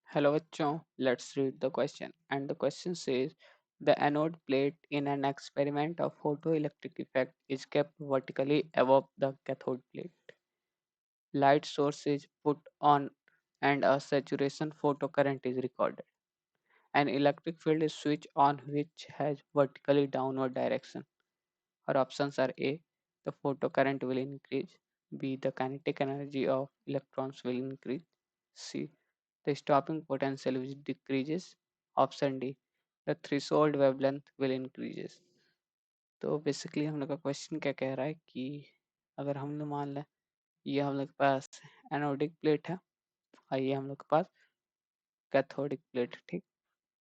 Hello बच्चों, let's read the question. And the question says, the anode plate in an experiment of photoelectric effect is kept vertically above the cathode plate. Light source is put on and a saturation photocurrent is recorded. An electric field is switched on which has vertically downward direction. Our options are A, the photocurrent will increase, B, the kinetic energy of electrons will increase, C, the stopping potential which decreases, option D, the threshold wavelength will increases. तो basically हम लोग का question क्या कह रहा है कि अगर हम लोग मान लें ये हम लोग के पास एनोडिक प्लेट है और ये हम लोग के पास कैथोडिक प्लेट है, ठीक।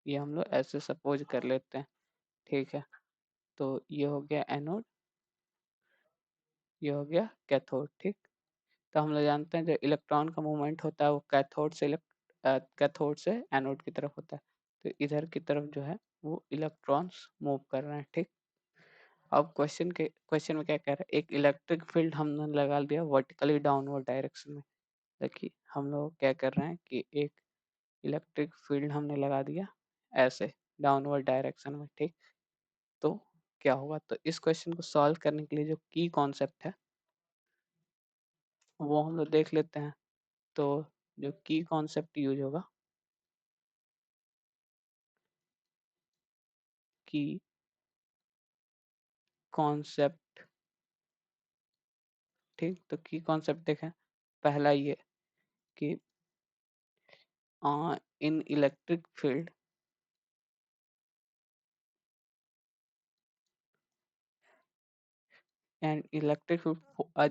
ये हम लोग ऐसे सपोज कर लेते हैं, ठीक है। तो ये हो गया एनोड, ये हो गया कैथोड, ठीक। तो हम लोग जानते हैं जो इलेक्ट्रॉन का मूवमेंट होता है वो कैथोड से एनोड की तरफ होता है। तो इधर की तरफ जो है वो इलेक्ट्रॉन्स मूव कर रहे हैं, ठीक। अब क्वेश्चन में क्या कह रहा है, एक इलेक्ट्रिक फील्ड हमने लगा दिया वर्टिकली डाउनवर्ड डायरेक्शन में। देखिए हम लोग क्या कर रहे हैं कि एक इलेक्ट्रिक फील्ड हमने लगा दिया ऐसे डाउनवर्ड डायरेक्शन में, ठीक। तो क्या होगा, तो इस क्वेश्चन को सॉल्व करने के लिए जो की कॉन्सेप्ट है वो हम लोग देख लेते हैं। तो जो की कॉन्सेप्ट यूज होगा, की कॉन्सेप्ट, ठीक। तो की कॉन्सेप्ट देखें, पहला ये कि इन इलेक्ट्रिक फील्ड एंड इलेक्ट्रिक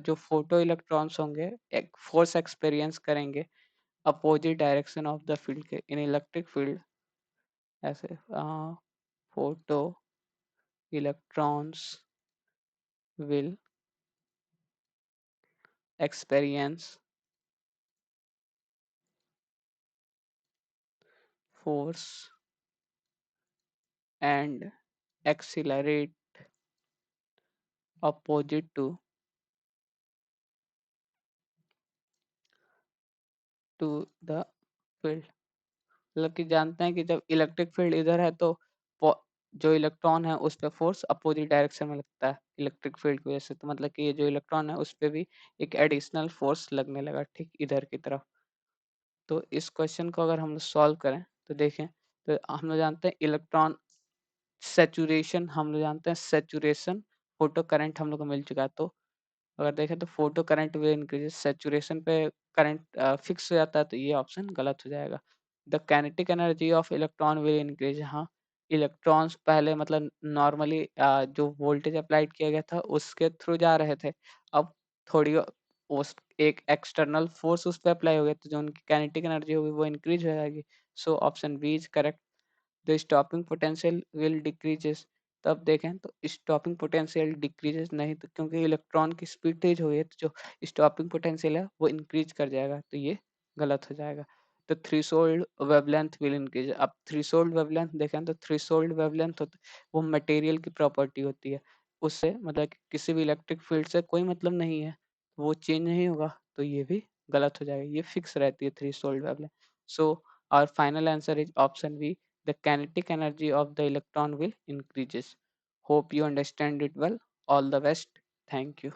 जो फोटो इलेक्ट्रॉन्स होंगे एक फोर्स एक्सपीरियंस करेंगे opposite direction of the field के। इन इलेक्ट्रिक फील्ड ऐसे photo electrons will experience force and accelerate opposite to the field। मतलब कि जानते हैं कि जब इलेक्ट्रिक फील्ड इधर है तो जो इलेक्ट्रॉन है उस पर फोर्स अपोजिट डायरेक्शन में लगता है इलेक्ट्रिक फील्ड की वजह से। तो मतलब कि ये जो इलेक्ट्रॉन है उस पर भी एक एडिशनल फोर्स लगने लगा, ठीक, इधर की तरफ। तो इस क्वेश्चन को अगर हम लोग सॉल्व करें तो देखें, तो हम लोग जानते हैं इलेक्ट्रॉन सेचुरेशन, हम लोग जानते हैं सेचुरेशन फोटो करंट हम लोग को मिल चुका है। तो अगर देखें तो photo current will increase, saturation पे करंट फिक्स हो जाता है, तो ये ऑप्शन गलत हो जाएगा। The kinetic energy of electron will increase, हाँ इलेक्ट्रॉन्स पहले मतलब नॉर्मली जो वोल्टेज अप्लाइड किया गया था उसके थ्रू जा रहे थे, अब थोड़ी उस एक एक्सटर्नल फोर्स उस पर अप्लाई हो गया तो जो उनकी काइनेटिक एनर्जी होगी वो इंक्रीज हो जाएगी। So option B is correct, the stopping potential will decreases. तब देखें तो स्टॉपिंग पोटेंशियल डिक्रीजेस नहीं, तो क्योंकि इलेक्ट्रॉन की स्पीड तेज हो गई है तो जो स्टॉपिंग पोटेंशियल है वो इंक्रीज कर जाएगा, तो ये गलत हो जाएगा। तो थ्रीशोल्ड वेवलेंथ विल इंक्रीज, अब थ्रीशोल्ड वेवलेंथ देखें तो थ्रीशोल्ड वेवलेंथ होता वो मटेरियल की प्रॉपर्टी होती है, उससे मतलब कि किसी भी इलेक्ट्रिक फील्ड से कोई मतलब नहीं है, वो चेंज नहीं होगा, तो ये भी गलत हो जाएगा, ये फिक्स रहती है threshold wavelength. So our final answer is option B, the kinetic energy of the electron will increases. Hope you understand it well. All the best. Thank you.